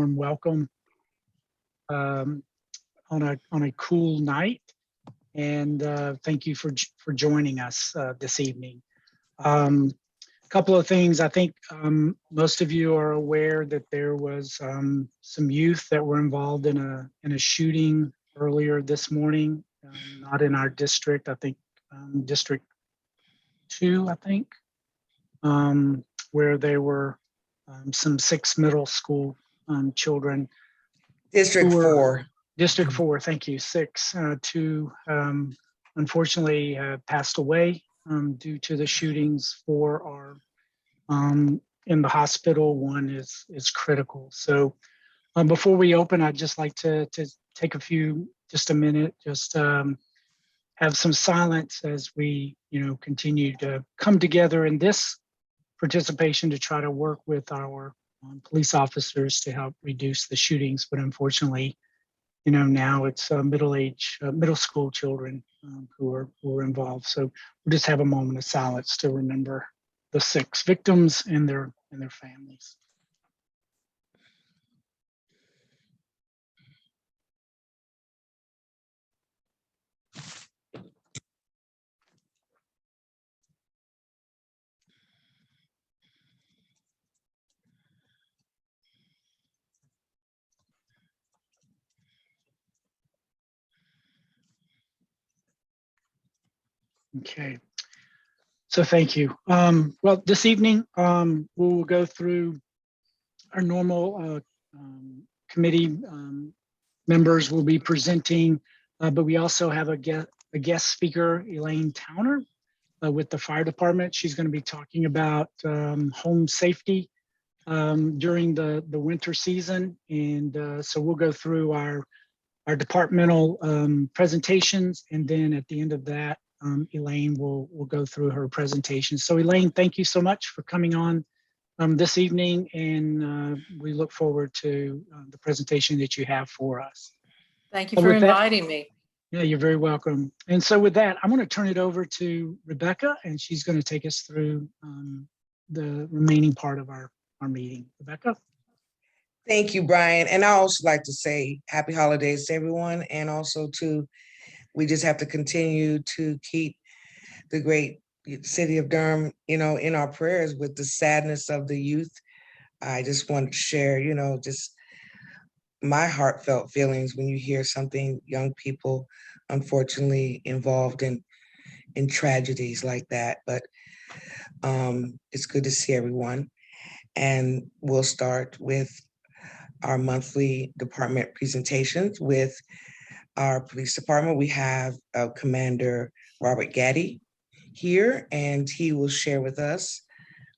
warm welcome on a cool night, and thank you for joining us this evening. A couple of things. I think most of you are aware that there was some youth that were involved in a shooting earlier this morning, not in our district. I think District 2, I think, where there were some 6 middle school children. District 4. District 4, thank you. 6, 2 unfortunately passed away due to the shootings. 4 are in the hospital. 1 is critical. So before we open, I'd just like to take just a minute, have some silence as we continue to come together in this participation to try to work with our police officers to help reduce the shootings. But unfortunately, now it's middle school children who are involved. So we'll just have a moment of silence to remember the 6 victims and their families. Okay, so thank you. Well, this evening we will go through our normal committee members will be presenting, but we also have a guest speaker, Elaine Towner, with the fire department. She's going to be talking about home safety during the winter season, and so we'll go through our departmental presentations, and then at the end of that, Elaine will go through her presentation. So Elaine, thank you so much for coming on this evening, and we look forward to the presentation that you have for us. Thank you for inviting me. Yeah, you're very welcome. And so with that, I'm going to turn it over to Rebecca, and she's going to take us through the remaining part of our meeting. Rebecca? Thank you, Brian. And I also like to say happy holidays to everyone. And also we just have to continue to keep the great city of Durham, in our prayers with the sadness of the youth. I just want to share, just my heartfelt feelings when you hear something, young people, unfortunately, involved in tragedies like that. But it's good to see everyone. And we'll start with our monthly department presentations with our police department. We have Commander Robert Gaddy here, and he will share with us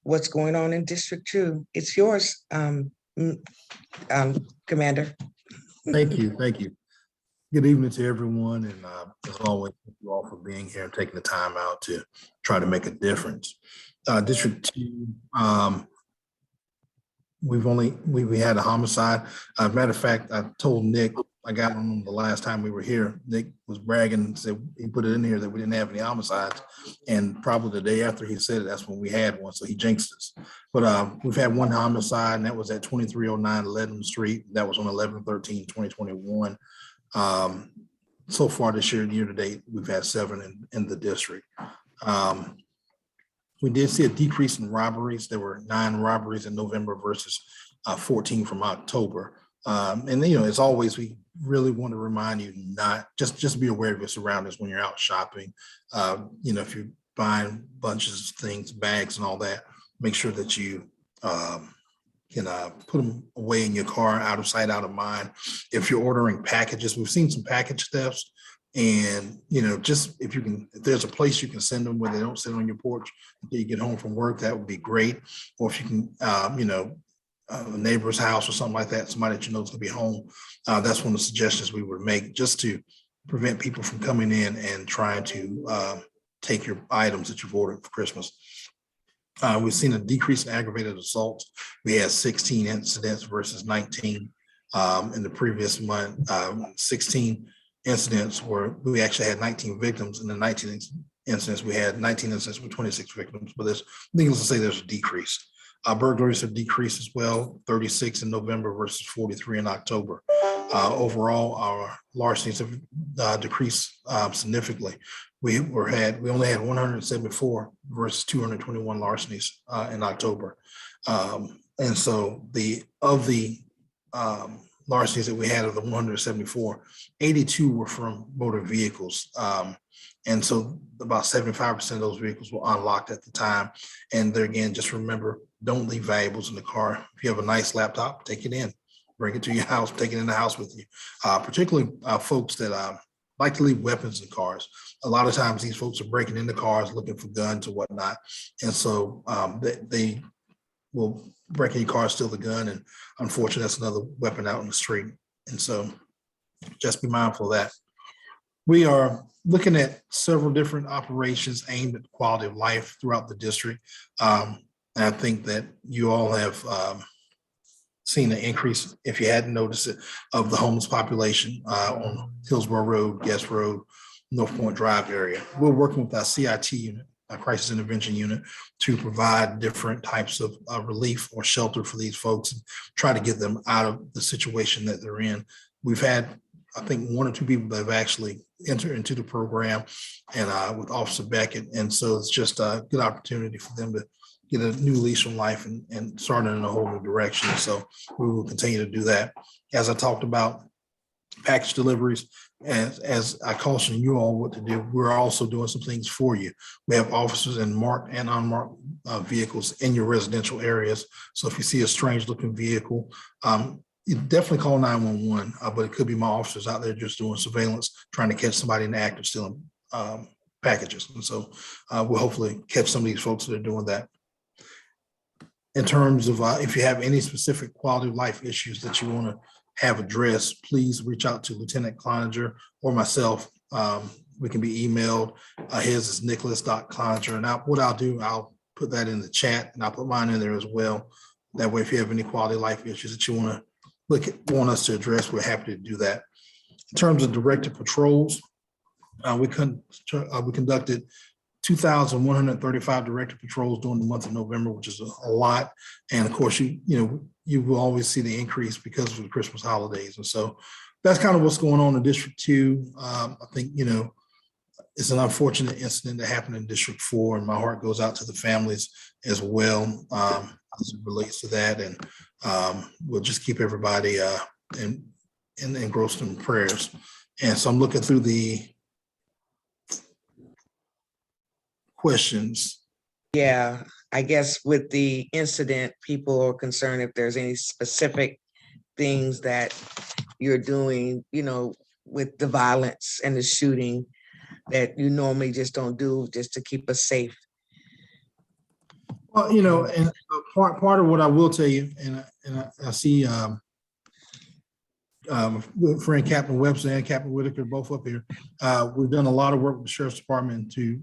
what's going on in District 2. It's yours, Commander. Thank you. Good evening to everyone, and as always, thank you all for being here and taking the time out to try to make a difference. District 2, we had a homicide. Matter of fact, I told Nick, I got on the last time we were here, Nick was bragging and said he put it in here that we didn't have any homicides, and probably the day after he said it, that's when we had one, so he jinxed us. But we've had 1 homicide, and that was at 2309 Leatham Street. That was on 11/13/2021. So far this year to date, we've had 7 in the district. We did see a decrease in robberies. There were 9 robberies in November versus 14 from October. And as always, we really want to remind you not just be aware of your surroundings when you're out shopping. If you're buying bunches of things, bags and all that, make sure that you put them away in your car, out of sight, out of mind. If you're ordering packages, we've seen some package thefts. And, just if there's a place you can send them where they don't sit on your porch until you get home from work, that would be great. Or if you can, a neighbor's house or something like that, somebody that you know is going to be home, that's one of the suggestions we would make, just to prevent people from coming in and trying to take your items that you've ordered for Christmas. We've seen a decrease in aggravated assaults. We had 16 incidents versus 19 in the previous month. 16 incidents where we actually had 19 victims. In the 19 incidents, we had 19 incidents with 26 victims, but needless to say, there's a decrease. Burglaries have decreased as well, 36 in November versus 43 in October. Overall, our larcenies have decreased significantly. We only had 174 versus 221 larcenies in October. And so the larcenies that we had of the 174, 82 were from motor vehicles. And so about 75% of those vehicles were unlocked at the time. And there again, just remember, don't leave valuables in the car. If you have a nice laptop, take it in, bring it to your house, take it in the house with you. Particularly folks that like to leave weapons in cars. A lot of times these folks are breaking into cars looking for guns and whatnot. And so they will break in your car, steal the gun. And unfortunately, that's another weapon out in the street. And so just be mindful of that. We are looking at several different operations aimed at the quality of life throughout the district. And I think that you all have seen an increase, if you hadn't noticed it, of the homeless population on Hillsborough Road, Guest Road, North Point Drive area. We're working with our CIT unit, our crisis intervention unit, to provide different types of relief or shelter for these folks and try to get them out of the situation that they're in. We've had, I think, 1 or 2 people that have actually entered into the program and with Officer Beckett. And so it's just a good opportunity for them to get a new lease on life and start in a whole new direction. So we will continue to do that. As I talked about package deliveries, as I caution you all what to do, we're also doing some things for you. We have officers in marked and unmarked vehicles in your residential areas. So if you see a strange looking vehicle, you definitely call 911, but it could be my officers out there just doing surveillance, trying to catch somebody in the act of stealing packages. And so we'll hopefully catch some of these folks that are doing that. In terms of if you have any specific quality of life issues that you want to have addressed, please reach out to Lieutenant Cloninger or myself. We can be emailed. His is nicholas.cloninger. And what I'll do, I'll put that in the chat and I'll put mine in there as well. That way, if you have any quality of life issues that you want want us to address, we're happy to do that. In terms of directed patrols, we conducted 2,135 directed patrols during the month of November, which is a lot. And of course, you will always see the increase because of the Christmas holidays. And so that's kind of what's going on in District 2. I think, it's an unfortunate incident that happened in District 4, and my heart goes out to the families as well as it relates to that. And we'll just keep everybody engrossed in prayers. And so I'm looking through the questions. Yeah, I guess with the incident, people are concerned if there's any specific things that you're doing, with the violence and the shooting that you normally just don't do just to keep us safe. Well, and part of what I will tell you, and I see friend Captain Webster and Captain Whitaker both up here. We've done a lot of work with the Sheriff's Department to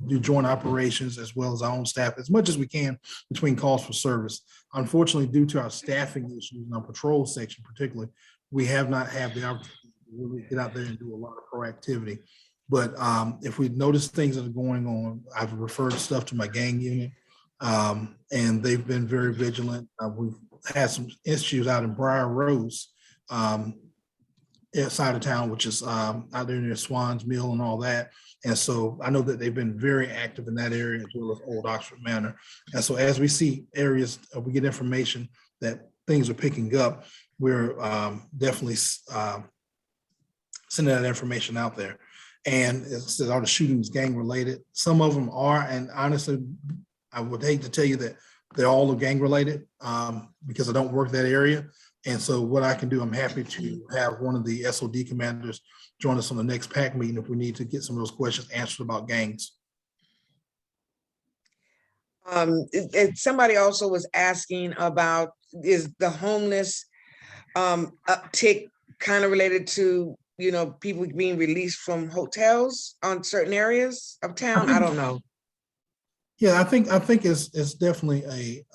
do joint operations as well as our own staff as much as we can between calls for service. Unfortunately, due to our staffing issues in our patrol section particularly, we have not had the opportunity to really get out there and do a lot of proactivity. But if we notice things that are going on, I've referred stuff to my gang unit, and they've been very vigilant. We've had some issues out in Briar Rose, side of town, which is out there near Swan's Mill and all that. And so I know that they've been very active in that area as well as Old Oxford Manor. And so as we see areas, we get information that things are picking up, we're definitely sending that information out there. And it's all the shootings gang related. Some of them are, and honestly, I would hate to tell you that they're all gang related because I don't work that area. And so what I can do, I'm happy to have one of the SOD commanders join us on the next PAC meeting if we need to get some of those questions answered about gangs. Somebody also was asking about, is the homeless uptick kind of related to, people being released from hotels on certain areas of town? I don't know. Yeah, I think it's definitely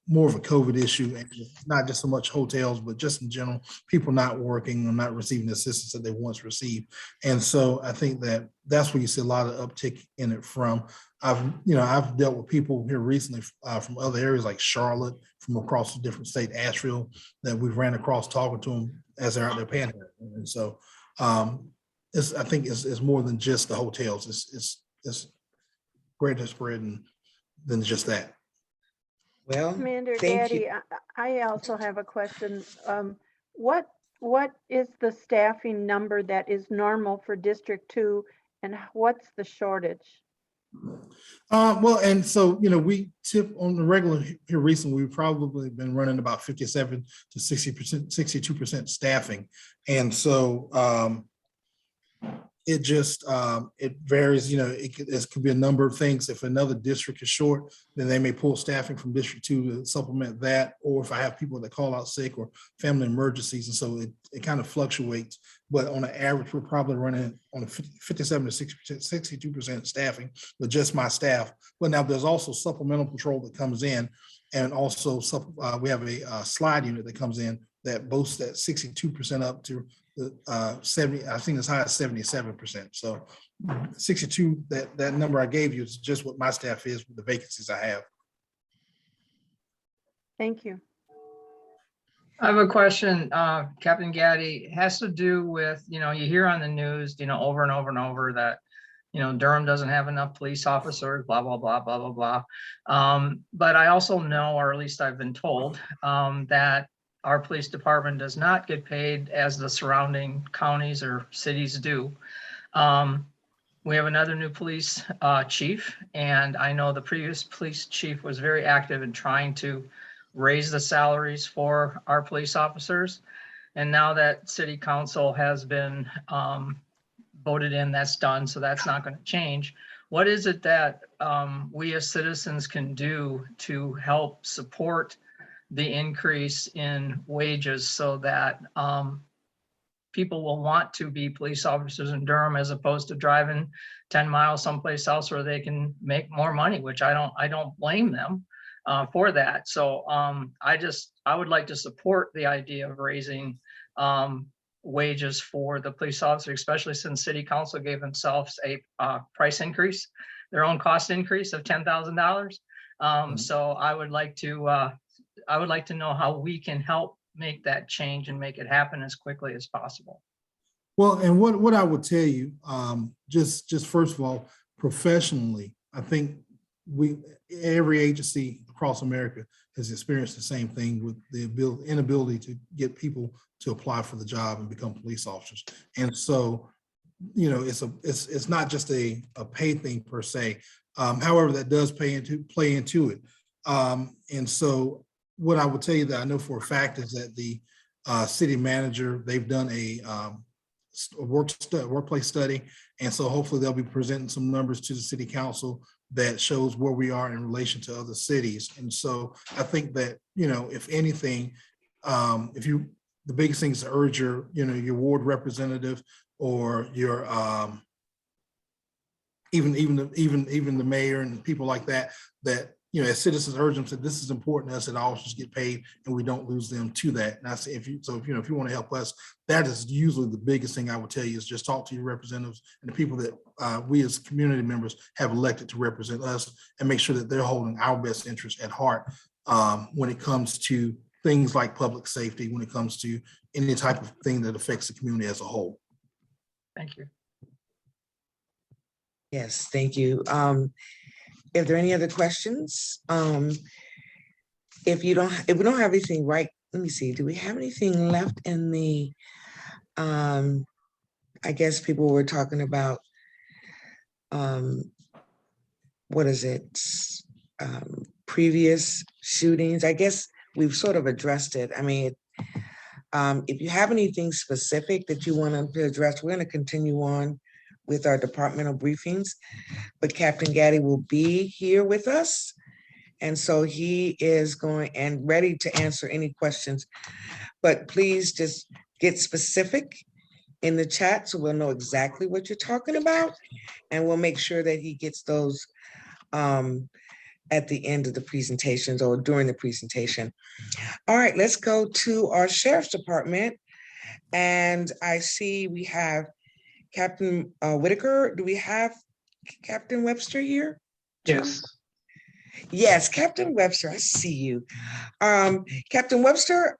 more of a COVID issue, and not just so much hotels, but just in general, people not working or not receiving the assistance that they once received. And so I think that that's where you see a lot of uptick in it from. I've dealt with people here recently from other areas like Charlotte, from across the different state, Asheville, that we've ran across talking to them as they're out there panhandling. And so I think it's more than just the hotels. It's greater spread than just that. Well, Commander thank you. Gaddy, I also have a question. What is the staffing number that is normal for District 2, and what's the shortage? Well, and so, we tip on the regular here recently, we've probably been running about 57 to 60%, 62% staffing. And so it just, it varies, it could be a number of things. If another district is short, then they may pull staffing from District 2 to supplement that. Or if I have people that call out sick or family emergencies. And so it kind of fluctuates. But on an average, we're probably running on a 57 to 60%, 62% staffing with just my staff. But now there's also supplemental patrol that comes in. And also we have a slide unit that comes in that boasts that 62% up to 70, I think as high as 77%. So 62, that number I gave you is just what my staff is with the vacancies I have. Thank you. I have a question, Captain Gaddy. It has to do with, you hear on the news, over and over and over that, Durham doesn't have enough police officers, blah, blah, blah, blah, blah, blah. But I also know, or at least I've been told, that our police department does not get paid as the surrounding counties or cities do. We have another new police chief, and I know the previous police chief was very active in trying to raise the salaries for our police officers. And now that city council has been voted in, that's done, so that's not going to change. What is it that we as citizens can do to help support the increase in wages so that people will want to be police officers in Durham as opposed to driving 10 miles someplace else where they can make more money, which I don't blame them for that. So I would like to support the idea of raising wages for the police officers, especially since city council gave themselves a price increase, their own cost increase of $10,000. So I would like to know how we can help make that change and make it happen as quickly as possible. Well, and what I would tell you, just first of all, professionally, I think every agency across America has experienced the same thing with the inability to get people to apply for the job and become police officers. And so, it's not just a pay thing per se. However, that does play into it. And so what I would tell you that I know for a fact is that the city manager, they've done a workplace study. And so hopefully they'll be presenting some numbers to the city council that shows where we are in relation to other cities. And so I think that, if anything, the biggest thing is to urge your ward representative or your even the mayor and people like that, as citizens urge them to, this is important to us that officers get paid and we don't lose them to that. And I say, if you want to help us, that is usually the biggest thing I would tell you is just talk to your representatives and the people that we as community members have elected to represent us and make sure that they're holding our best interest at heart when it comes to things like public safety, when it comes to any type of thing that affects the community as a whole. Thank you. Yes, thank you. If there are any other questions, if we don't have anything right, let me see, do we have anything left in the, I guess people were talking about, what is it? Previous shootings. I guess we've sort of addressed it. I mean, if you have anything specific that you want to address, we're going to continue on with our departmental briefings, but Captain Gaddy will be here with us. And so he is going and ready to answer any questions, but please just get specific in the chat so we'll know exactly what you're talking about. And we'll make sure that he gets those at the end of the presentations or during the presentation. All right, let's go to our Sheriff's Department. And I see we have Captain Whitaker. Do we have Captain Webster here? Yes. Yes, Captain Webster, I see you. Captain Webster,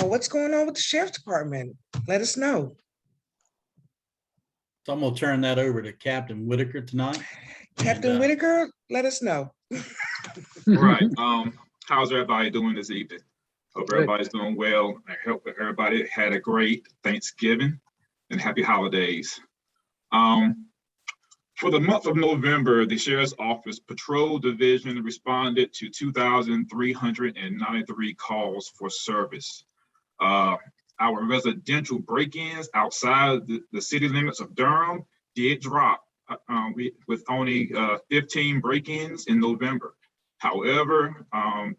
what's going on with the Sheriff's Department? Let us know. So I'm gonna turn that over to Captain Whitaker tonight. Captain And, Whitaker, let us know. Right. How's everybody doing this evening? Hope Good. everybody's doing well. I hope that everybody had a great Thanksgiving and happy holidays. For the month of November, the Sheriff's Office Patrol Division responded to 2,393 calls for service. Our residential break-ins outside the city limits of Durham did drop with only 15 break-ins in November. However,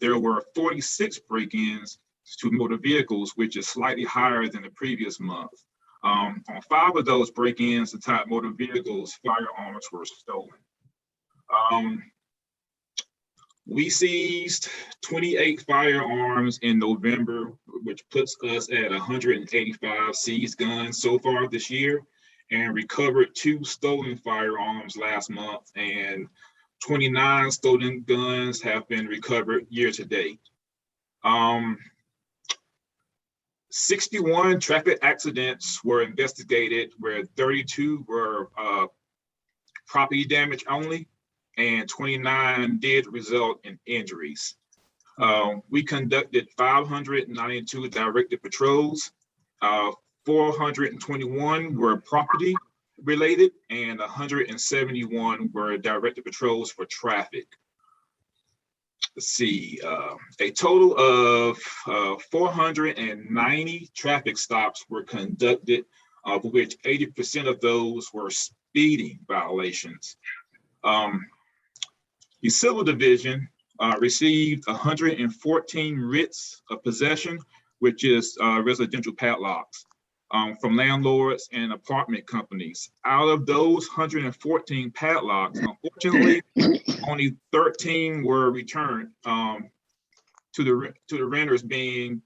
there were 46 break-ins to motor vehicles, which is slightly higher than the previous month. On 5 of those break-ins, the type motor vehicles, firearms were stolen. We seized 28 firearms in November, which puts us at 185 seized guns so far this year, and recovered 2 stolen firearms last month, and 29 stolen guns have been recovered year to date. 61 traffic accidents were investigated, where 32 were property damage only, and 29 did result in injuries. We conducted 592 directed patrols. 421 were property related, and 171 were directed patrols for traffic. Let's see, a total of 490 traffic stops were conducted, of which 80% of those were speeding violations. The Civil Division received 114 writs of possession, which is residential padlocks, from landlords and apartment companies. Out of those 114 padlocks, unfortunately, only 13 were returned to the renters being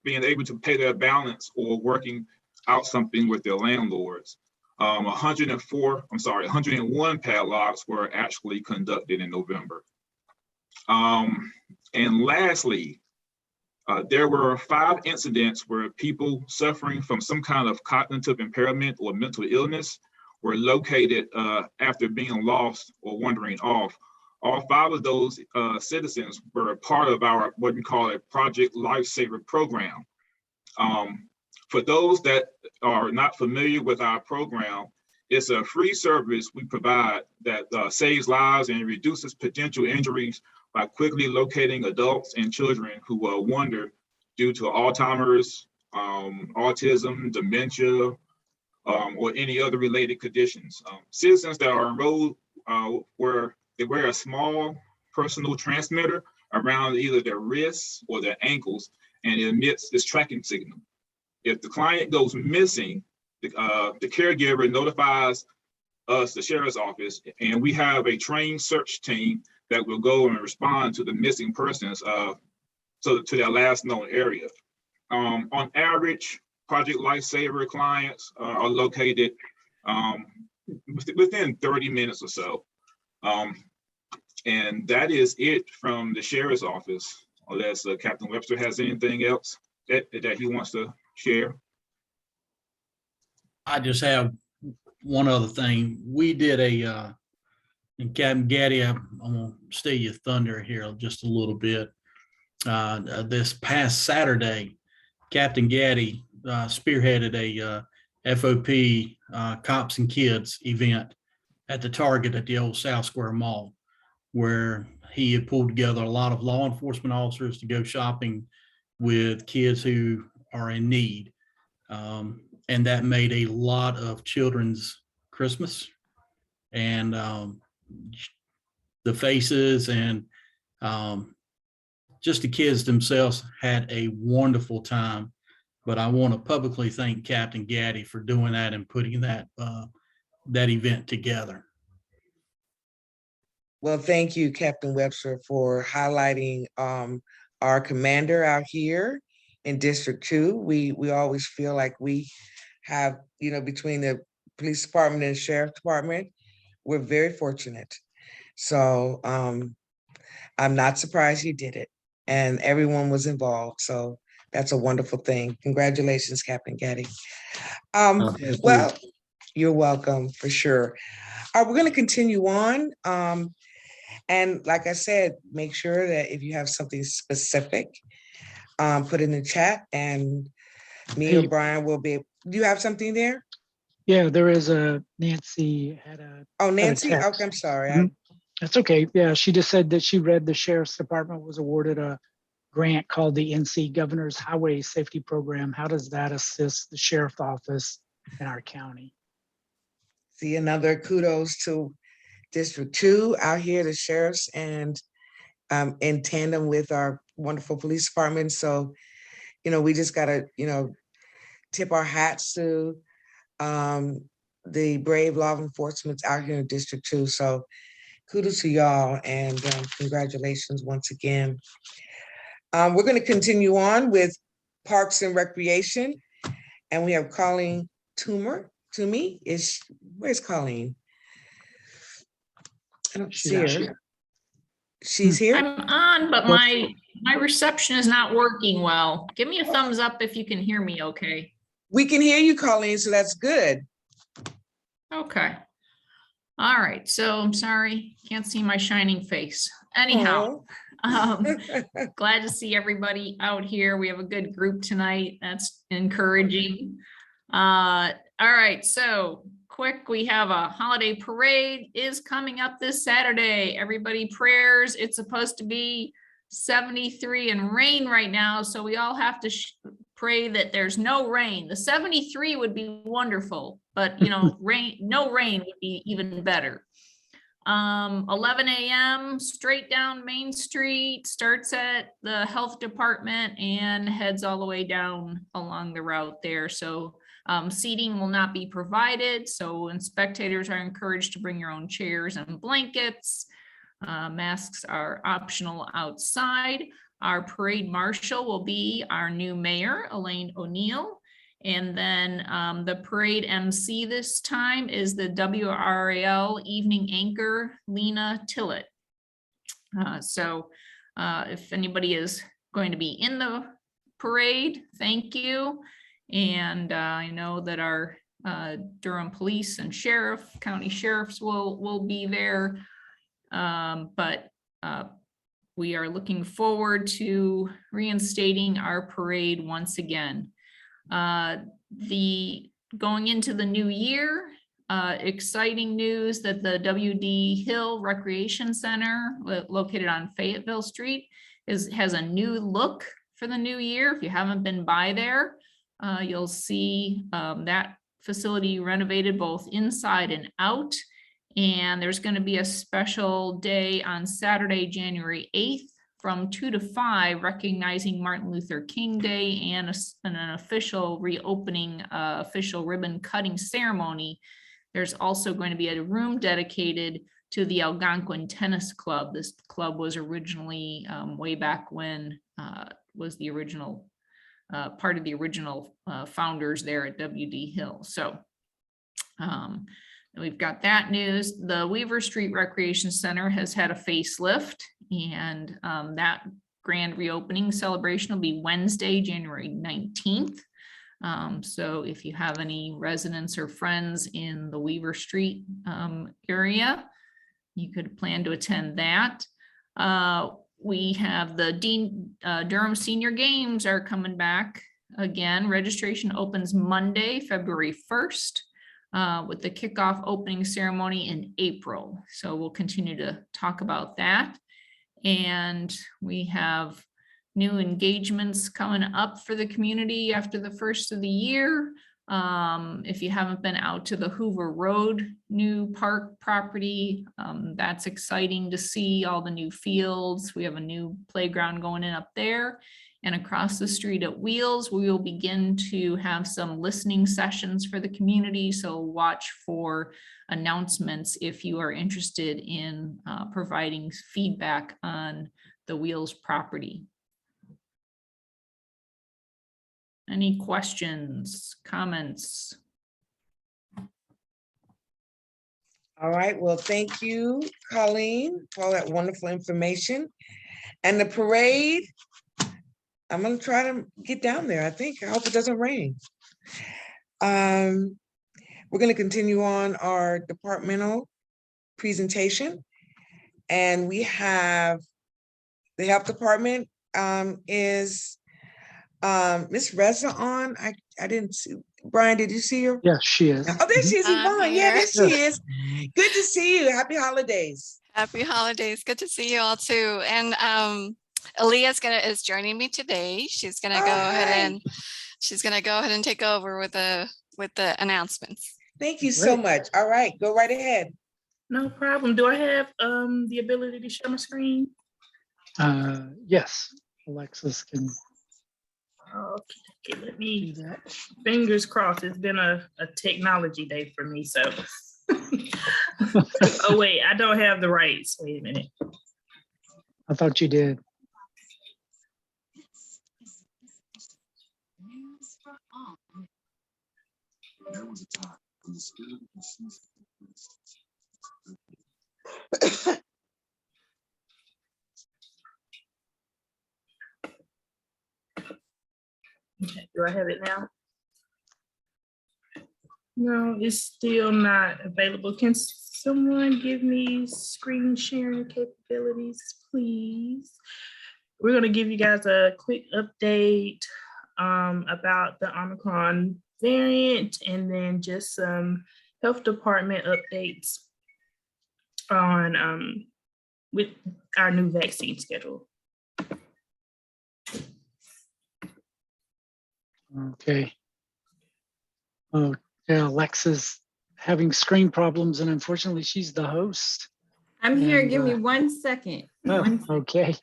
able to pay their balance or working out something with their landlords. 101 padlocks were actually conducted in November. And lastly, there were 5 incidents where people suffering from some kind of cognitive impairment or mental illness were located after being lost or wandering off. All 5 of those citizens were a part of our, what we call a Project Lifesaver program. For those that are not familiar with our program, it's a free service we provide that saves lives and reduces potential injuries by quickly locating adults and children who wander due to Alzheimer's, autism, dementia, or any other related conditions. Citizens that are enrolled they wear a small personal transmitter around either their wrists or their ankles, and it emits this tracking signal. If the client goes missing, the caregiver notifies us, the Sheriff's Office, and we have a trained search team that will go and respond to the missing persons to their last known area. On average, Project Lifesaver clients are located within 30 minutes or so. And that is it from the Sheriff's Office, unless Captain Webster has anything else that he wants to share. I just have one other thing. We did and Captain Gaddy, I'm gonna steal your thunder here just a little bit. This past Saturday, Captain Gaddy spearheaded a FOP Cops and Kids event at the Target at the old South Square Mall, where he had pulled together a lot of law enforcement officers to go shopping with kids who are in need. And that made a lot of children's Christmas, and the faces and just the kids themselves had a wonderful time. But I want to publicly thank Captain Gaddy for doing that and putting that event together. Well, thank you, Captain Webster, for highlighting our commander out here in District 2. We always feel like we have, between the police department and sheriff department, we're very fortunate. So I'm not surprised he did it, and everyone was involved. So that's a wonderful thing. Congratulations, Captain Gaddy. Thank you. Well, you're welcome, for sure. We're going to continue on. And like I said, make sure that if you have something specific, put in the chat, and me or Hey. Brian will be. Do you have something there? Yeah, there is a Nancy had a. Oh, Nancy. text. Okay, I'm sorry. Mhm. That's okay. Yeah, she just said that she read the sheriff's department was awarded a grant called the NC Governor's Highway Safety Program. How does that assist the sheriff's office in our county? See, another kudos to District 2 out here, the sheriffs, and in tandem with our wonderful police department. So, we just gotta, tip our hats to the brave law enforcement out here in District 2. So kudos to y'all, and congratulations once again. We're going to continue on with Parks and Recreation, and we have Colleen Toomey. Where's Colleen? I don't She's see out her. here. She's here. I'm on, but my reception is not working well. Give me a thumbs up if you can hear me okay. We can hear you, Colleen, so that's good. Okay. All right, so I'm sorry, can't see my shining face. Anyhow, glad to see everybody out here. We have a good group tonight. That's encouraging. All right, so quick, we have a holiday parade is coming up this Saturday. Everybody prayers. It's supposed to be 73 and rain right now, so we all have to pray that there's no rain. The 73 would be wonderful, but no rain would be even better. 11 a.m. straight down Main Street, starts at the health department and heads all the way down along the route there. So seating will not be provided, and spectators are encouraged to bring your own chairs and blankets. Masks are optional outside. Our parade marshal will be our new mayor, Elaine O'Neill. And then the parade MC this time is the WRAL evening anchor, Lena Tillett. If anybody is going to be in the parade, thank you. And I know that our Durham police and county sheriffs will be there. But we are looking forward to reinstating our parade once again. Going into the new year, exciting news that the W.D. Hill Recreation Center, located on Fayetteville Street, has a new look for the new year. If you haven't been by there, you'll see that facility renovated both inside and out. And there's going to be a special day on Saturday, January 8th from 2 to 5, recognizing Martin Luther King Day, and an official reopening, official ribbon cutting ceremony. There's also going to be a room dedicated to the Algonquin Tennis Club. This club was originally, way back when, was the original, part of the original founders there at W.D. Hill. So, we've got that news. The Weaver Street Recreation Center has had a facelift, and that grand reopening celebration will be Wednesday, January 19th. So if you have any residents or friends in the Weaver Street area, you could plan to attend that. We have the Durham Senior Games are coming back again. Registration opens Monday, February 1st. With the kickoff opening ceremony in April. So we'll continue to talk about that. And we have new engagements coming up for the community after the first of the year. If you haven't been out to the Hoover Road new park property, that's exciting to see all the new fields. We have a new playground going in up there. And across the street at Wheels, we will begin to have some listening sessions for the community. So watch for announcements if you are interested in providing feedback on the Wheels property. Any questions, comments? All right, well, thank you, Colleen, for all that wonderful information. And the parade, I'm gonna try to get down there, I think. I hope it doesn't rain. We're gonna continue on our departmental presentation. And we have the health department is Miss Reza on. I didn't see, Brian, did you see her? Yes, she is. Oh, there she is, I'm Yvonne. Yeah, there here. she is. Good to see you. Happy holidays. Happy holidays. Good to see you all too. And Aaliyah is joining me today. She's gonna Oh, go ahead hi. and take over with the announcements. Thank you so Great. much. All right, go right ahead. No problem. Do I have the ability to share my screen? Yes, Alexis can Okay, let do me, that. fingers crossed. It's been a technology day for me, so. Oh, wait, I don't have the rights. Wait a minute. I thought you did. Okay, do I have it now? No, it's still not available. Can someone give me screen sharing capabilities, please? We're gonna give you guys a quick update about the Omicron variant and then just some health department updates on with our new vaccine schedule. Okay. Oh, yeah, Alexa's having screen problems and unfortunately she's the host. I'm here. And, Give me 1 second. Oh, okay.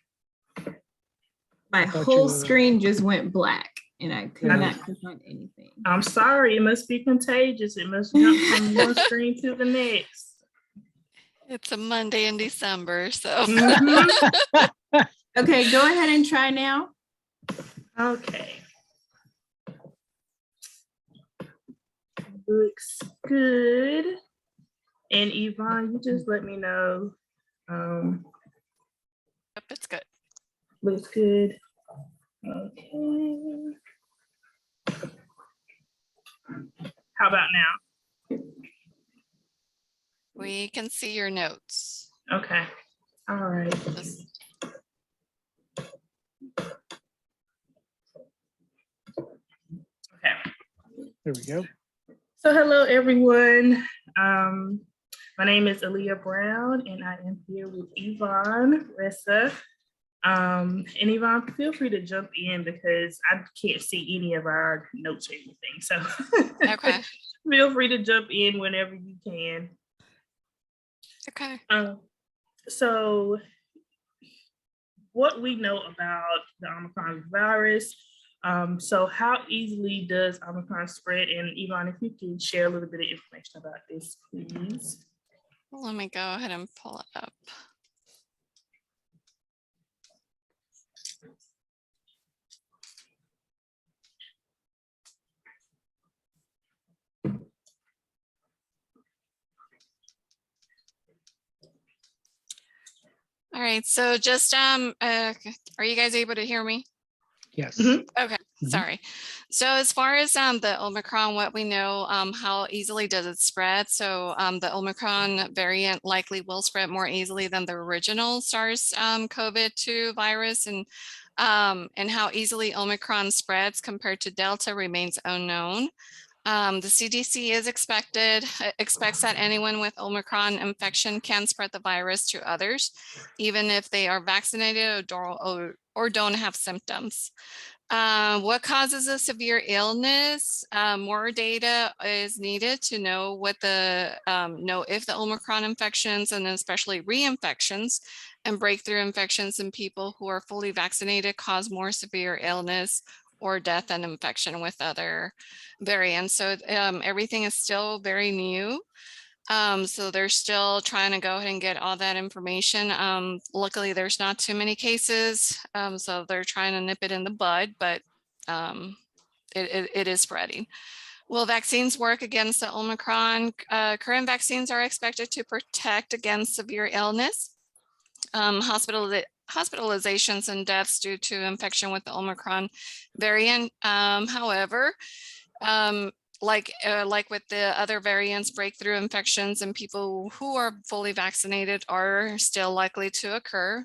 My thought whole you, screen just went black and I could Yeah. not click on anything. I'm sorry, it must be contagious. It must jump from one screen to the next. It's a Monday in December, so. Mhm. Okay, go ahead and try now. Okay. Looks good. And Yvonne, you just let me know. Yep, it's good. Looks good. Okay. How about now? We can see your notes. Okay. All right. Just- Okay. There we go. So hello, everyone. My name is Aaliyah Brown, and I am here with Yvonne Ressa. And Yvonne, feel free to jump in because I can't see any of our notes or anything. So Okay. feel free to jump in whenever you can. Okay. So what we know about the Omicron virus, so how easily does Omicron spread? And Yvonne, if you can share a little bit of information about this, please. Let me go ahead and pull it up. All right, so just, are you guys able to hear me? Yes. Mhm. Okay, sorry. So as far as the Omicron, what we know, how easily does it spread? So the Omicron variant likely will spread more easily than the original SARS-CoV-2 virus, and how easily Omicron spreads compared to Delta remains unknown. The CDC expects that anyone with Omicron infection can spread the virus to others, even if they are vaccinated or don't have symptoms. What causes a severe illness? More data is needed to know what know if the Omicron infections and especially reinfections and breakthrough infections in people who are fully vaccinated cause more severe illness or death and infection with other variants. So everything is still very new. So they're still trying to go ahead and get all that information. Luckily, there's not too many cases, so they're trying to nip it in the bud, but it is spreading. Will vaccines work against the Omicron? Current vaccines are expected to protect against severe illness, hospitalizations and deaths due to infection with the Omicron variant. However, like with the other variants, breakthrough infections in people who are fully vaccinated are still likely to occur.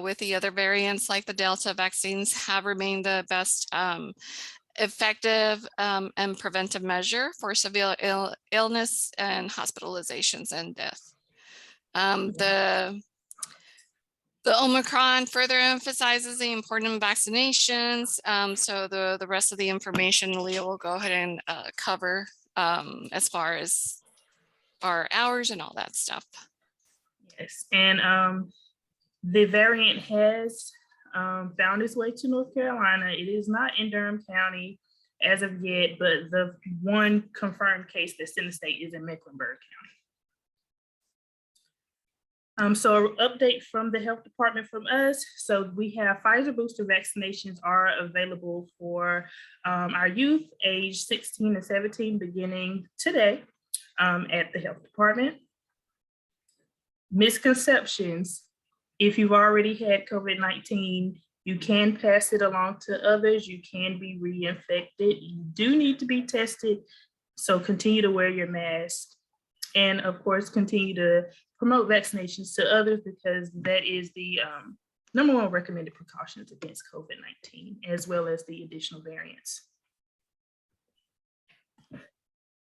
With the other variants, like the Delta, vaccines have remained the best effective and preventive measure for severe illness and hospitalizations and death. The Omicron further emphasizes the importance of vaccinations. So the rest of the information Leah will go ahead and cover as far as our hours and all that stuff. Yes, and the variant has found its way to North Carolina. It is not in Durham County as of yet, but the one confirmed case that's in the state is in Mecklenburg County. So an update from the health department from us. So we have Pfizer booster vaccinations are available for our youth age 16 to 17 beginning today at the health department. Misconceptions: if you've already had COVID-19, you can pass it along to others. You can be reinfected. You do need to be tested. So continue to wear your mask. And of course, continue to promote vaccinations to others, because that is the number one recommended precautions against COVID-19, as well as the additional variants.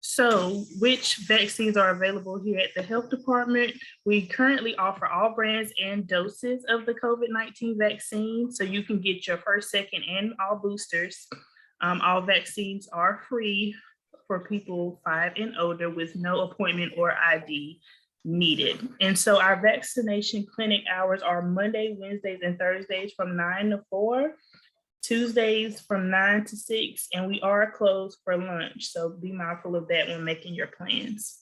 So which vaccines are available here at the health department? We currently offer all brands and doses of the COVID-19 vaccine. So you can get your first, second, and all boosters. All vaccines are free for people 5 and older with no appointment or ID needed. And so our vaccination clinic hours are Monday, Wednesdays, and Thursdays from 9 to 4. Tuesdays from 9 to 6, and we are closed for lunch. So be mindful of that when making your plans.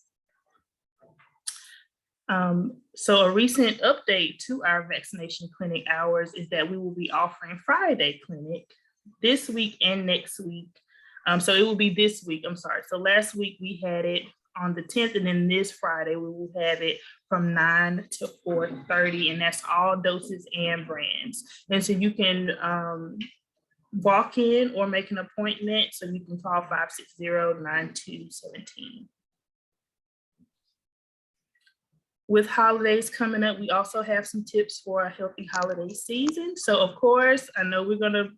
So a recent update to our vaccination clinic hours is that we will be offering Friday clinic this week and next week. So it will be this week, I'm sorry. So last week we had it on the 10th, and then this Friday we will have it from 9 to 4:30, and that's all doses and brands. And so you can walk in or make an appointment, so you can call 560-9217. With holidays coming up, we also have some tips for a healthy holiday season. So of course, I know we're gonna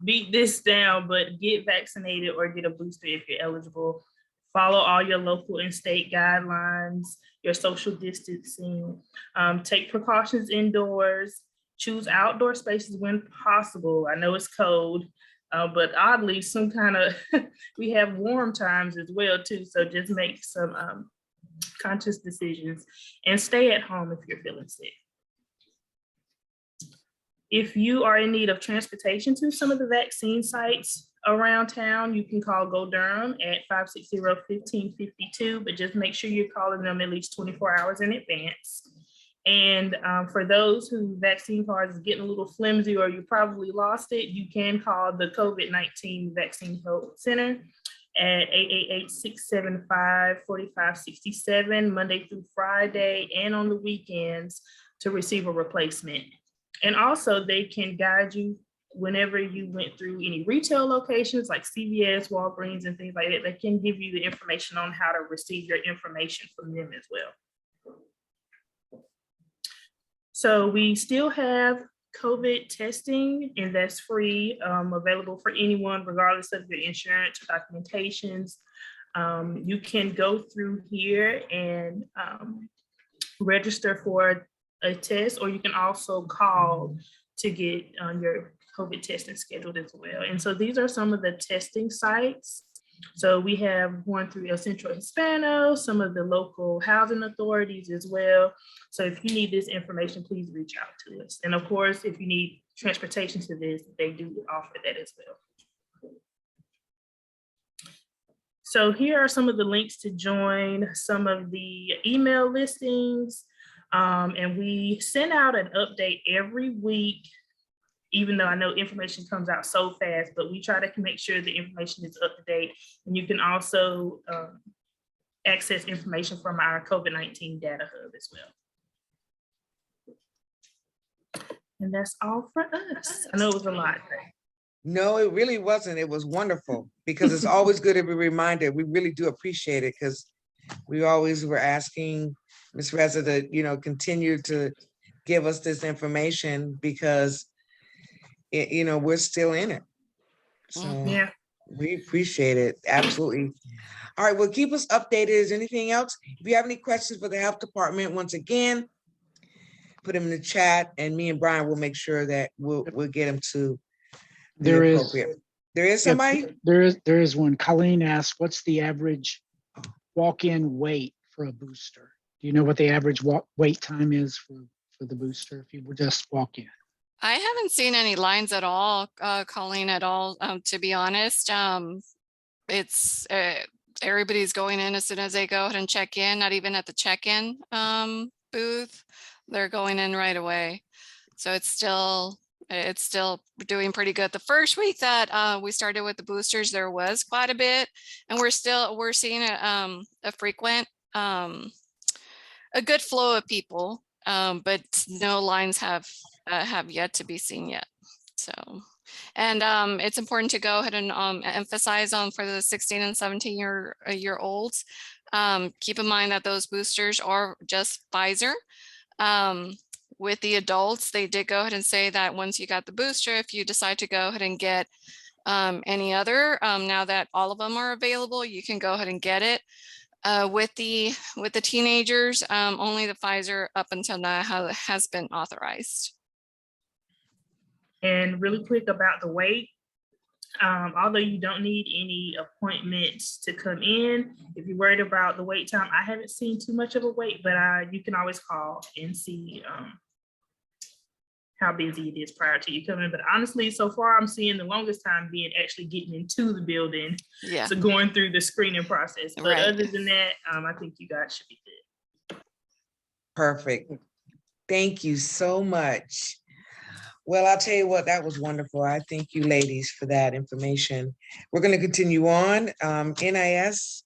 beat this down, but get vaccinated or get a booster if you're eligible. Follow all your local and state guidelines, your social distancing, take precautions indoors. Choose outdoor spaces when possible. I know it's cold, but oddly, some kind of, we have warm times as well too. So just make some conscious decisions and stay at home if you're feeling sick. If you are in need of transportation to some of the vaccine sites around town, you can call Go Durham at 560-1552, but just make sure you're calling them at least 24 hours in advance. And for those whose vaccine cards is getting a little flimsy or you probably lost it, you can call the COVID-19 Vaccine Help Center at 888-675-4567 Monday through Friday and on the weekends to receive a replacement. And also they can guide you whenever you went through any retail locations like CVS, Walgreens, and things like that. They can give you the information on how to receive your information from them as well. So we still have COVID testing, and that's free, available for anyone, regardless of your insurance documentations. You can go through here and register for a test, or you can also call to get your COVID testing scheduled as well. And so these are some of the testing sites. So we have one through El Centro Hispano, some of the local housing authorities as well. So if you need this information, please reach out to us. And of course, if you need transportation to this, they do offer that as well. So here are some of the links to join some of the email listings. And we send out an update every week, even though I know information comes out so fast, but we try to make sure the information is up to date. And you can also access information from our COVID-19 data hub as well. And that's all for us. I know it was a lot. No, it really wasn't. It was wonderful because it's always good to be reminded. We really do appreciate it because we always were asking Ms. Reza to, continue to give us this information because, we're still in it. So Yeah. we appreciate it. Absolutely. All right, well, keep us updated. Is there anything else? If you have any questions for the health department, once again, put them in the chat and me and Brian will make sure that we'll get them to the There is, appropriate. There is somebody? there is one. Colleen asked, what's the average walk-in wait for a booster? Do you know what the average wait time is for the booster if you were just walk in? I haven't seen any lines at all, Colleen, at all, to be honest. It's everybody's going in as soon as they go ahead and check in, not even at the check-in booth. They're going in right away. So it's still doing pretty good. The first week that we started with the boosters, there was quite a bit, and we're seeing a frequent, a good flow of people, but no lines have yet to be seen yet. So, and it's important to go ahead and emphasize on for the 16 and 17 year olds. Keep in mind that those boosters are just Pfizer. With the adults, they did go ahead and say that once you got the booster, if you decide to go ahead and get any other, now that all of them are available, you can go ahead and get it. With the teenagers, only the Pfizer up until now has been authorized. And really quick about the wait, although you don't need any appointments to come in, if you're worried about the wait time, I haven't seen too much of a wait, but you can always call and see how busy it is prior to you coming. But honestly, so far I'm seeing the longest time being actually getting into the building. Yeah. So going through the screening process. But Right. other than that, I think you guys should be good. Perfect. Thank you so much. Well, I'll tell you what, that was wonderful. I thank you ladies for that information. We're going to continue on. NIS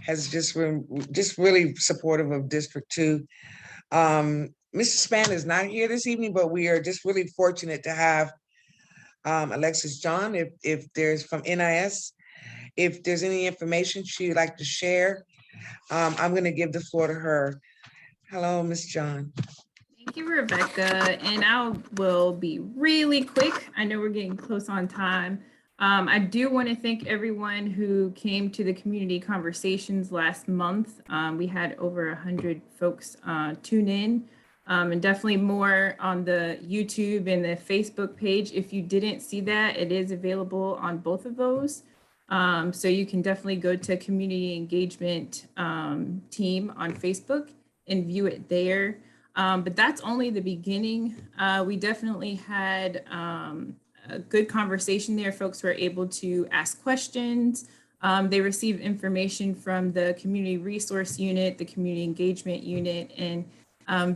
has just really supportive of District 2. Mr. Span is not here this evening, but we are just really fortunate to have Alexis John, if there's from NIS, if there's any information she'd like to share, I'm going to give the floor to her. Hello, Ms. John. Thank you, Rebecca. And I will be really quick. I know we're getting close on time. I do want to thank everyone who came to the community conversations last month. We had over 100 folks tune in, and definitely more on the YouTube and the Facebook page. If you didn't see that, it is available on both of those. So you can definitely go to community engagement team on Facebook and view it there. But that's only the beginning. We definitely had a good conversation there. Folks were able to ask questions. They received information from the community resource unit, the community engagement unit, and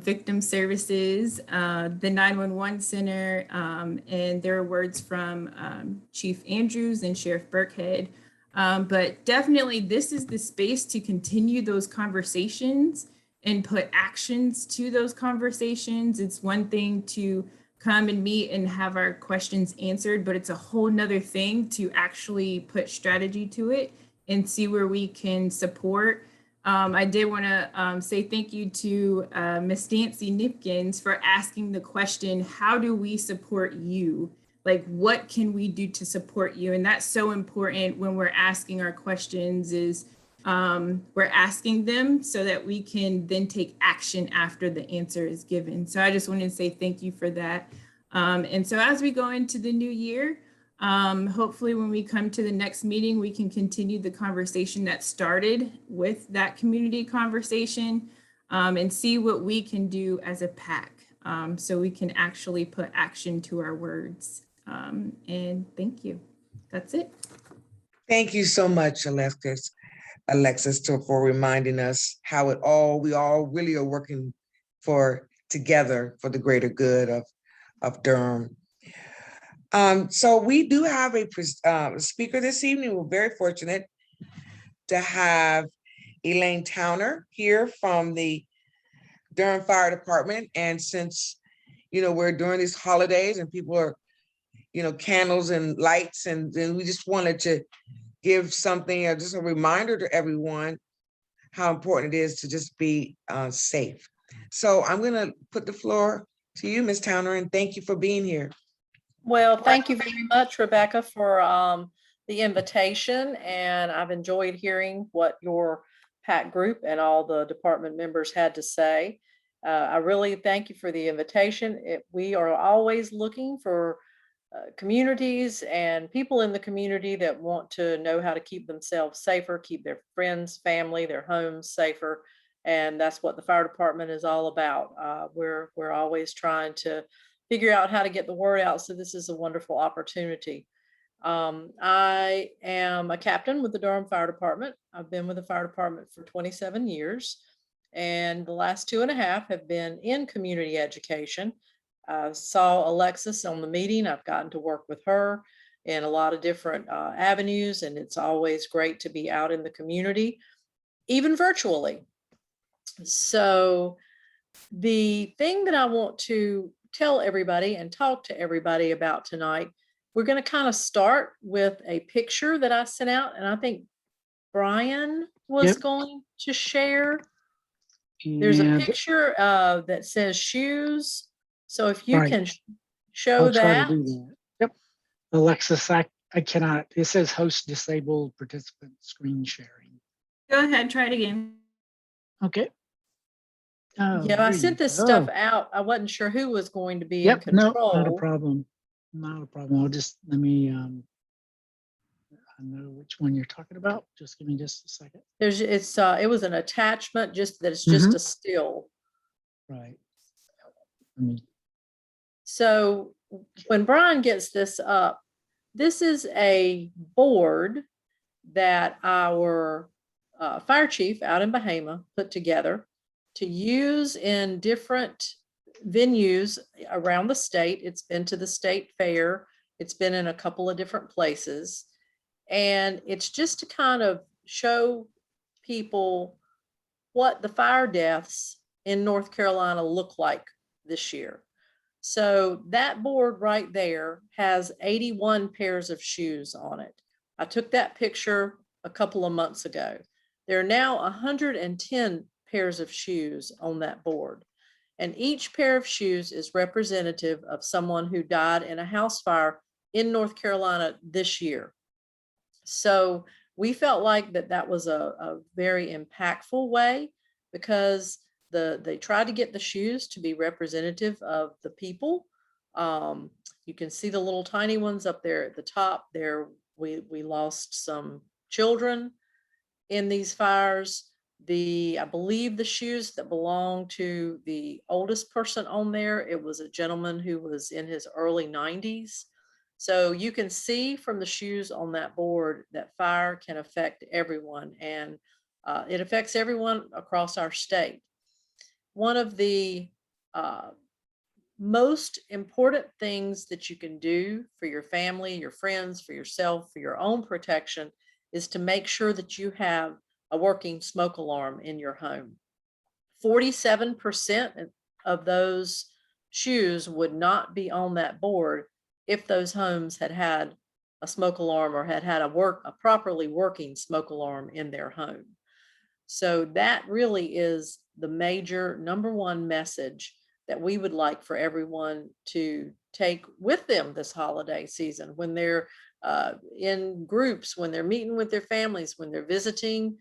victim services, the 911 center, and there were words from Chief Andrews and Sheriff Burkhead. But definitely this is the space to continue those conversations and put actions to those conversations. It's one thing to come and meet and have our questions answered, but it's a whole nother thing to actually put strategy to it and see where we can support. I did want to say thank you to Miss Nancy Nipkins for asking the question, how do we support you? Like, what can we do to support you? And that's so important when we're asking our questions is we're asking them so that we can then take action after the answer is given. So I just wanted to say thank you for that. And so as we go into the new year, hopefully when we come to the next meeting, we can continue the conversation that started with that community conversation, and see what we can do as a PAC, so we can actually put action to our words. And thank you. That's it. Thank you so much, Alexis, for reminding us how we all really are working together for the greater good of Durham. So we do have a speaker this evening. We're very fortunate to have Elaine Towner here from the Durham Fire Department. And since, we're during these holidays and people are, candles and lights, and then we just wanted to give something, just a reminder to everyone how important it is to just be safe. So I'm going to put the floor to you, Ms. Towner, and thank you for being here. Well, thank you very much, Rebecca, for the invitation. And I've enjoyed hearing what your PAC group and all the department members had to say. I really thank you for the invitation. We are always looking for communities and people in the community that want to know how to keep themselves safer, keep their friends, family, their homes safer. And that's what the fire department is all about. We're always trying to figure out how to get the word out. So this is a wonderful opportunity. I am a captain with the Durham Fire Department. I've been with the fire department for 27 years, and the last 2.5 have been in community education. I saw Alexis on the meeting. I've gotten to work with her in a lot of different avenues, and it's always great to be out in the community, even virtually. So the thing that I want to tell everybody and talk to everybody about tonight, we're going to kind of start with a picture that I sent out, and I think Brian was going to share. There's a picture that says shoes. So if you can show that. To do that. Yep. Alexis, I cannot. It says host disabled participant screen sharing. Go ahead, try it again. Okay. Yeah, I sent this stuff out. I wasn't sure who was going to be in control. No, not a problem. Not a problem. I'll just let me I know which one you're talking about. Just give me just a second. It was an attachment, just that it's just a still. Right. So when Brian gets this up, this is a board that our fire chief out in Bahama put together to use in different venues around the state. It's been to the state fair. It's been in a couple of different places. And it's just to kind of show people what the fire deaths in North Carolina look like this year. So that board right there has 81 pairs of shoes on it. I took that picture a couple of months ago. There are now 110 pairs of shoes on that board. And each pair of shoes is representative of someone who died in a house fire in North Carolina this year. So we felt like that was a very impactful way, because they tried to get the shoes to be representative of the people. You can see the little tiny ones up there at the top there. We lost some children in these fires. I believe the shoes that belong to the oldest person on there, it was a gentleman who was in his early 90s. So you can see from the shoes on that board that fire can affect everyone, and it affects everyone across our state. One of the most important things that you can do for your family, your friends, for yourself, for your own protection, is to make sure that you have a working smoke alarm in your home. 47% of those shoes would not be on that board if those homes had had a smoke alarm or had a properly working smoke alarm in their home. So that really is the major #1 message that we would like for everyone to take with them this holiday season, when they're in groups, when they're meeting with their families, when they're visiting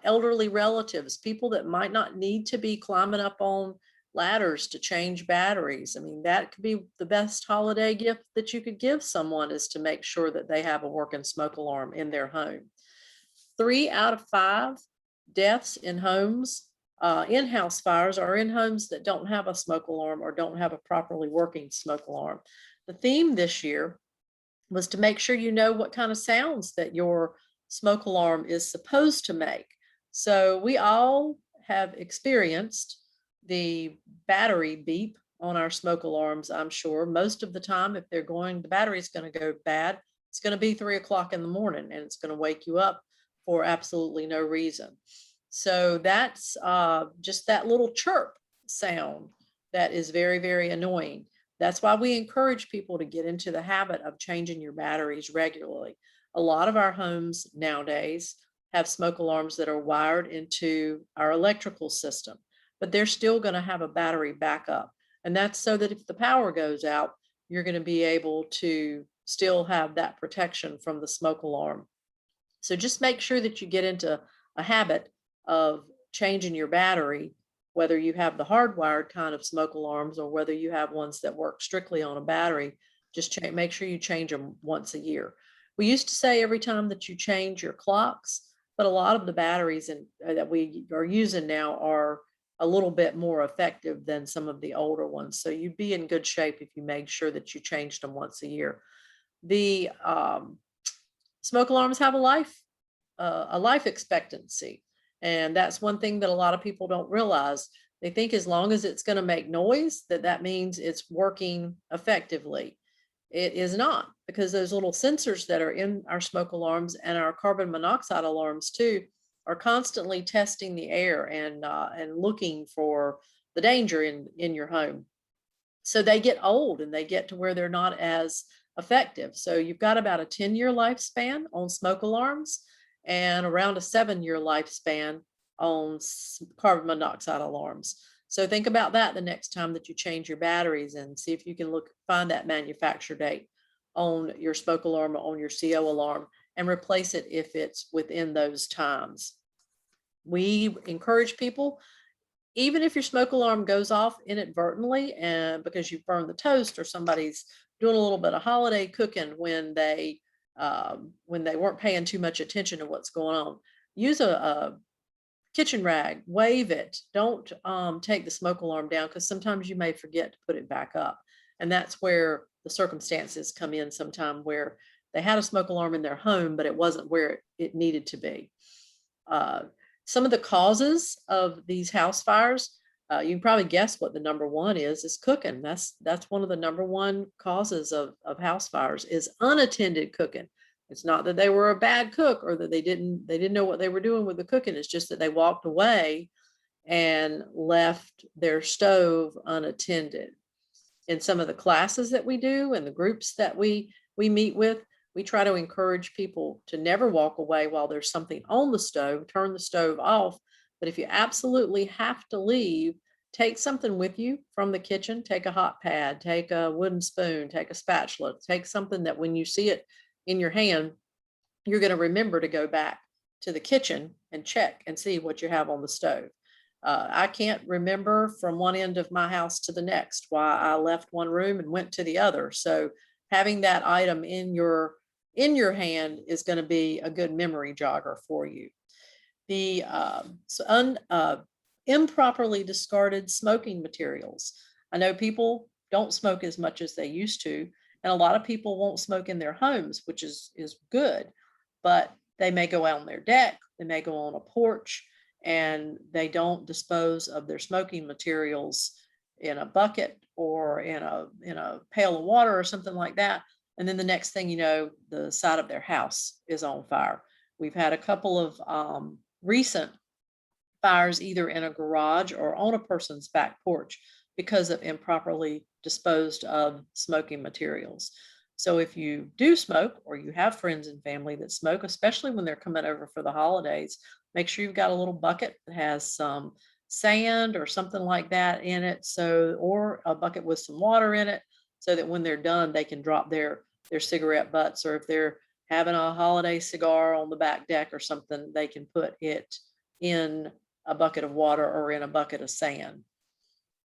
elderly relatives, people that might not need to be climbing up on ladders to change batteries. I mean, that could be the best holiday gift that you could give someone, is to make sure that they have a working smoke alarm in their home. 3 out of 5 deaths in homes, in-house fires, are in homes that don't have a smoke alarm or don't have a properly working smoke alarm. The theme this year was to make sure you know what kind of sounds that your smoke alarm is supposed to make. So we all have experienced the battery beep on our smoke alarms, I'm sure. Most of the time, if they're going, the battery's going to go bad, it's going to be 3 o'clock in the morning, and it's going to wake you up for absolutely no reason. So that's just that little chirp sound that is very, very annoying. That's why we encourage people to get into the habit of changing your batteries regularly. A lot of our homes nowadays have smoke alarms that are wired into our electrical system, but they're still going to have a battery backup. And that's so that if the power goes out, you're going to be able to still have that protection from the smoke alarm. So just make sure that you get into a habit of changing your battery, whether you have the hardwired kind of smoke alarms or whether you have ones that work strictly on a battery. Just make sure you change them once a year. We used to say every time that you change your clocks, but a lot of the batteries that we are using now are a little bit more effective than some of the older ones. So you'd be in good shape if you made sure that you changed them once a year. The smoke alarms have a life expectancy. And that's one thing that a lot of people don't realize. They think as long as it's going to make noise, that means it's working effectively. It is not, because those little sensors that are in our smoke alarms and our carbon monoxide alarms too are constantly testing the air and looking for the danger in your home. So they get old and they get to where they're not as effective. So you've got about a 10-year lifespan on smoke alarms and around a 7-year lifespan on carbon monoxide alarms. So think about that the next time that you change your batteries, and see if you can find that manufacture date on your smoke alarm or on your CO alarm and replace it if it's within those times. We encourage people, even if your smoke alarm goes off inadvertently and because you burned the toast, or somebody's doing a little bit of holiday cooking when they weren't paying too much attention to what's going on, use a kitchen rag, wave it. Don't take the smoke alarm down, because sometimes you may forget to put it back up. And that's where the circumstances come in sometime, where they had a smoke alarm in their home, but it wasn't where it needed to be. Some of the causes of these house fires, you can probably guess what the number one is cooking. That's one of the number one causes of house fires, is unattended cooking. It's not that they were a bad cook or that they didn't know what they were doing with the cooking. It's just that they walked away and left their stove unattended. In some of the classes that we do and the groups that we meet with, we try to encourage people to never walk away while there's something on the stove. Turn the stove off. But if you absolutely have to leave, take something with you from the kitchen. Take a hot pad, take a wooden spoon, take a spatula, take something that when you see it in your hand, you're going to remember to go back to the kitchen and check and see what you have on the stove. I can't remember from one end of my house to the next why I left one room and went to the other. So having that item in your hand is going to be a good memory jogger for you. The improperly discarded smoking materials. I know people don't smoke as much as they used to, and a lot of people won't smoke in their homes, which is good, but they may go out on their deck, they may go on a porch, and they don't dispose of their smoking materials in a bucket or in a pail of water or something like that. And then the next thing you know, the side of their house is on fire. We've had a couple of recent fires either in a garage or on a person's back porch because of improperly disposed of smoking materials. So if you do smoke, or you have friends and family that smoke, especially when they're coming over for the holidays, make sure you've got a little bucket that has some sand or something like that in it, or a bucket with some water in it, so that when they're done, they can drop their cigarette butts, or if they're having a holiday cigar on the back deck or something, they can put it in a bucket of water or in a bucket of sand.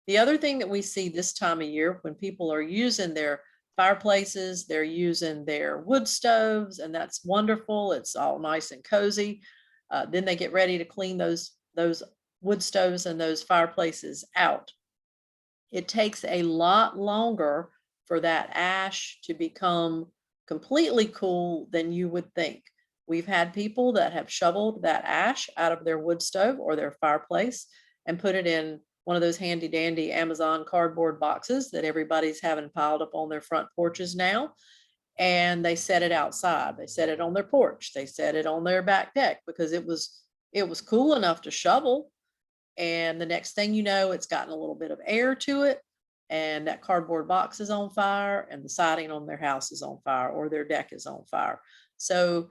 The other thing that we see this time of year when people are using their fireplaces, they're using their wood stoves, and that's wonderful. It's all nice and cozy. Then they get ready to clean those wood stoves and those fireplaces out. It takes a lot longer for that ash to become completely cool than you would think. We've had people that have shoveled that ash out of their wood stove or their fireplace and put it in one of those handy dandy Amazon cardboard boxes that everybody's having piled up on their front porches now. And they set it outside. They set it on their porch. They set it on their back deck because it was cool enough to shovel. And the next thing you know, it's gotten a little bit of air to it, and that cardboard box is on fire, and the siding on their house is on fire, or their deck is on fire. So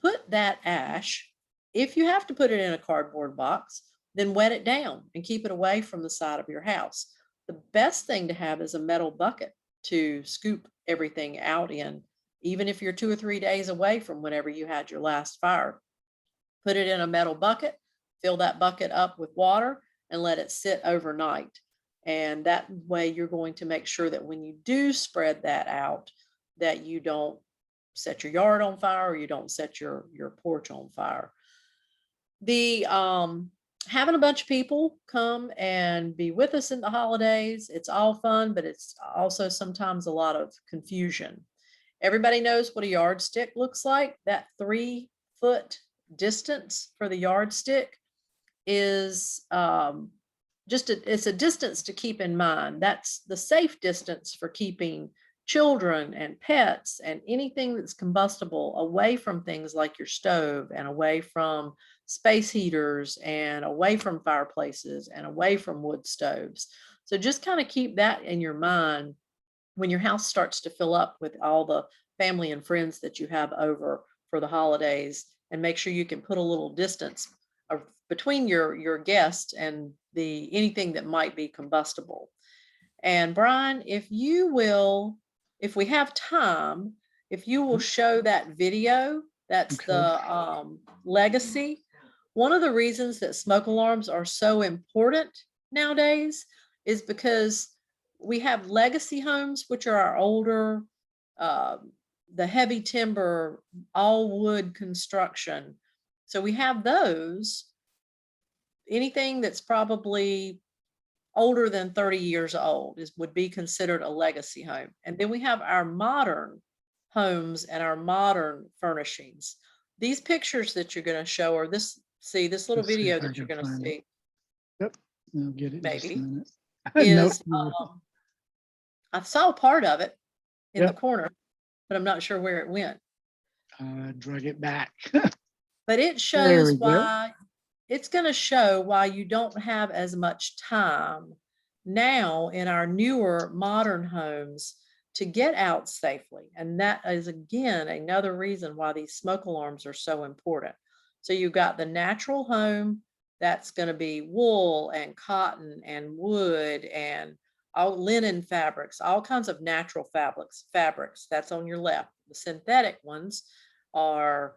put that ash, if you have to put it in a cardboard box, then wet it down and keep it away from the side of your house. The best thing to have is a metal bucket to scoop everything out in, even if you're 2 or 3 days away from whenever you had your last fire. Put it in a metal bucket, fill that bucket up with water, and let it sit overnight. And that way you're going to make sure that when you do spread that out, that you don't set your yard on fire, or you don't set your porch on fire. The having a bunch of people come and be with us in the holidays, it's all fun, but it's also sometimes a lot of confusion. Everybody knows what a yardstick looks like. That 3-foot distance for the yardstick is it's a distance to keep in mind. That's the safe distance for keeping children and pets and anything that's combustible away from things like your stove, and away from space heaters, and away from fireplaces, and away from wood stoves. So just kind of keep that in your mind when your house starts to fill up with all the family and friends that you have over for the holidays, and make sure you can put a little distance between your guests and anything that might be combustible. And Brian, if we have time, if you will show that video, that's Okay. the legacy. One of the reasons that smoke alarms are so important nowadays is because we have legacy homes, which are our older, the heavy timber, all wood construction. So we have those. Anything that's probably older than 30 years old would be considered a legacy home. And then we have our modern homes and our modern furnishings. These pictures that you're going to show are this little Let's see video if I that you're can going to find it. see. Yep, I'll get it in just a Maybe. minute. Is Nope. I saw part of it in the Yep. corner, but I'm not sure where it went. Drag it back. But it There shows we go. why it's going to show why you don't have as much time now in our newer modern homes to get out safely. And that is, again, another reason why these smoke alarms are so important. So you've got the natural home, that's going to be wool and cotton and wood and all linen fabrics, all kinds of natural fabrics. That's on your left. The synthetic ones are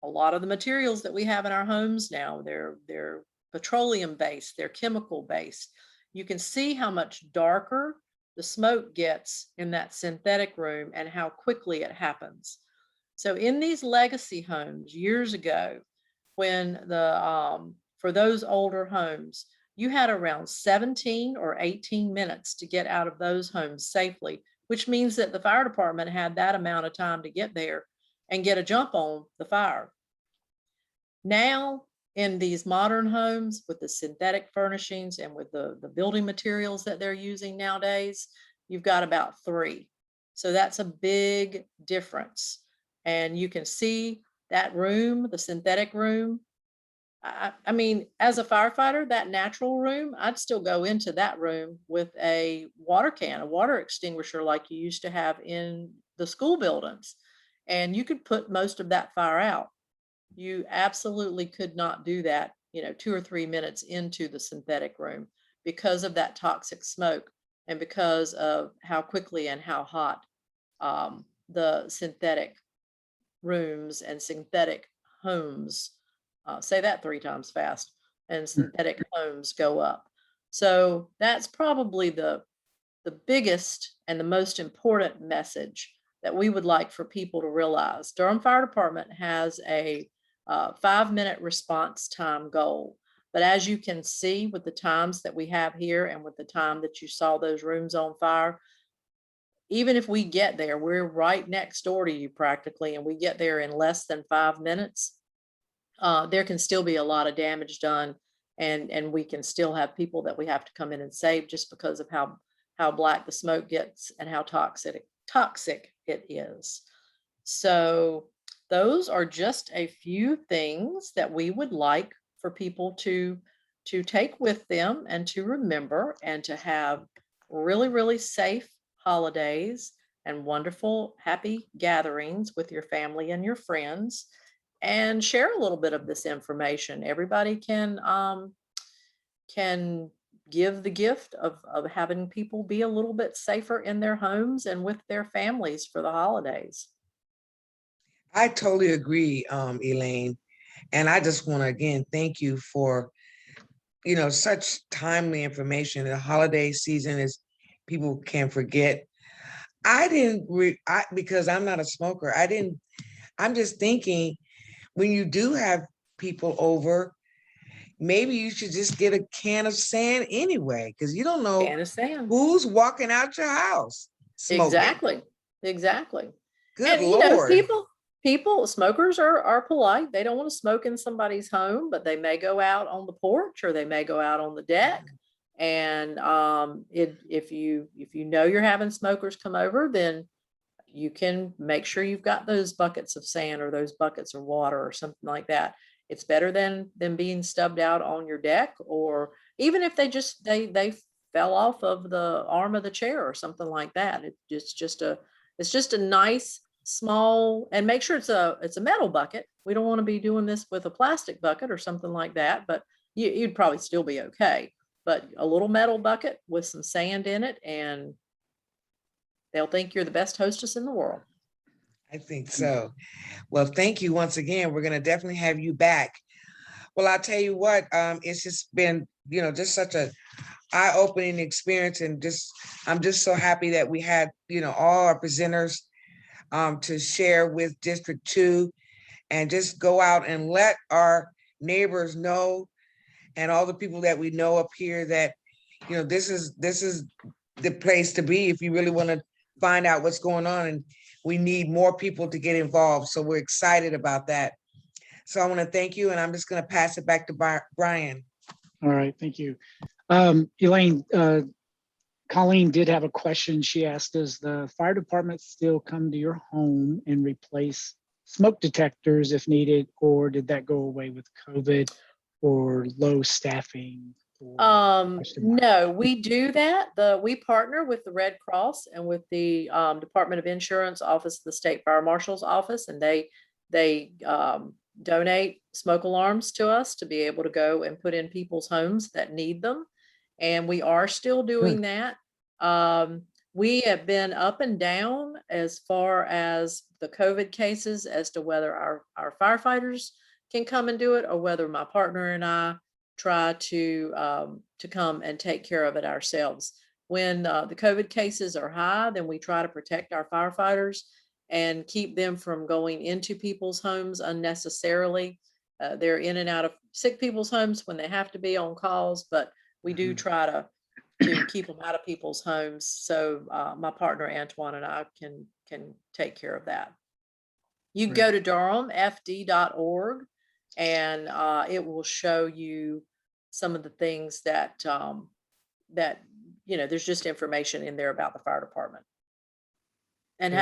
a lot of the materials that we have in our homes now. They're petroleum based, they're chemical based. You can see how much darker the smoke gets in that synthetic room and how quickly it happens. So in these legacy homes years ago, when for those older homes, you had around 17 or 18 minutes to get out of those homes safely, which means that the fire department had that amount of time to get there and get a jump on the fire. Now, in these modern homes with the synthetic furnishings and with the building materials that they're using nowadays, you've got about 3. So that's a big difference. And you can see that room, the synthetic room. I mean, as a firefighter, that natural room, I'd still go into that room with a water can, a water extinguisher like you used to have in the school buildings. And you could put most of that fire out. You absolutely could not do that, 2 or 3 minutes into the synthetic room because of that toxic smoke and because of how quickly and how hot the synthetic rooms and synthetic homes, say that 3 times fast, and synthetic homes go up. So that's probably the biggest and the most important message that we would like for people to realize. Durham Fire Department has a 5-minute response time goal. But as you can see with the times that we have here and with the time that you saw those rooms on fire, even if we get there, we're right next door to you practically, and we get there in less than 5 minutes, there can still be a lot of damage done, and we can still have people that we have to come in and save just because of how black the smoke gets and how toxic it is. So those are just a few things that we would like for people to take with them and to remember, and to have really, really safe holidays and wonderful, happy gatherings with your family and your friends, and share a little bit of this information. Everybody can give the gift of having people be a little bit safer in their homes and with their families for the holidays. I totally agree, Elaine. And I just want to again thank you for, such timely information. The holiday season is, people can't forget. Because I'm not a smoker, I'm just thinking, when you do have people over, maybe you should just get a can of sand anyway, because you don't know Can of sand. who's walking out your house smoking. Exactly. Good And Lord. people, smokers are polite. They don't want to smoke in somebody's home, but they may go out on the porch, or they may go out on the deck. And if you know you're having smokers come over, then you can make sure you've got those buckets of sand or those buckets of water or something like that. It's better than being stubbed out on your deck, or even if they fell off of the arm of the chair or something like that. It's just a nice small, and make sure it's a metal bucket. We don't want to be doing this with a plastic bucket or something like that, but you'd probably still be okay. But a little metal bucket with some sand in it, and they'll think you're the best hostess in the world. I think so. Well, thank you once again. We're going to definitely have you back. Well, I'll tell you what, it's just been, just such a eye-opening experience. And I'm just so happy that we had, all our presenters to share with District 2, and just go out and let our neighbors know, and all the people that we know up here, that, this is the place to be if you really want to find out what's going on. And we need more people to get involved. So we're excited about that. So I want to thank you, and I'm just going to pass it back to Brian. All right, thank you. Elaine, Colleen did have a question. She asked, does the fire department still come to your home and replace smoke detectors if needed, or did that go away with COVID or low staffing? No, we do that. We partner with the Red Cross and with the Department of Insurance Office, the State Fire Marshal's office, and they donate smoke alarms to us to be able to go and put in people's homes that need them. And we are still doing that. We have been up and down as far as the COVID cases, as to whether our firefighters can come and do it, or whether my partner and I try to come and take care of it ourselves. When the COVID cases are high, then we try to protect our firefighters and keep them from going into people's homes unnecessarily. They're in and out of sick people's homes when they have to be on calls, but we do try to keep them out of people's homes. So my partner Antoine and I can take care of that. You can go to durhamfd.org, and it will show you some of the things that there's just information in there about the fire department. And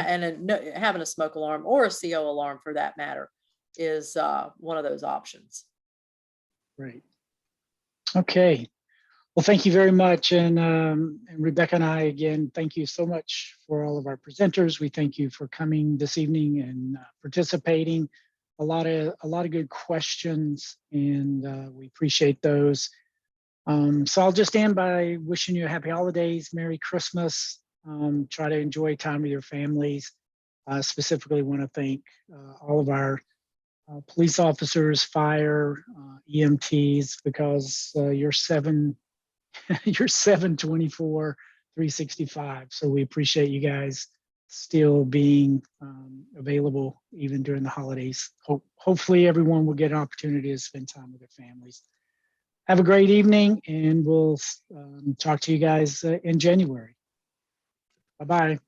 having a smoke alarm, or a CO alarm for that matter, is one of those options. Great. Okay. Well, thank you very much. And Rebecca and I, again, thank you so much for all of our presenters. We thank you for coming this evening and participating. A lot of good questions, and we appreciate those. So I'll just end by wishing you a happy holidays, Merry Christmas. Try to enjoy time with your families. Specifically want to thank all of our police officers, fire, EMTs, because your 7 you're 7/24, 365. So we appreciate you guys still being available even during the holidays. Hopefully everyone will get an opportunity to spend time with their families. Have a great evening, and we'll talk to you guys in January. Bye-bye.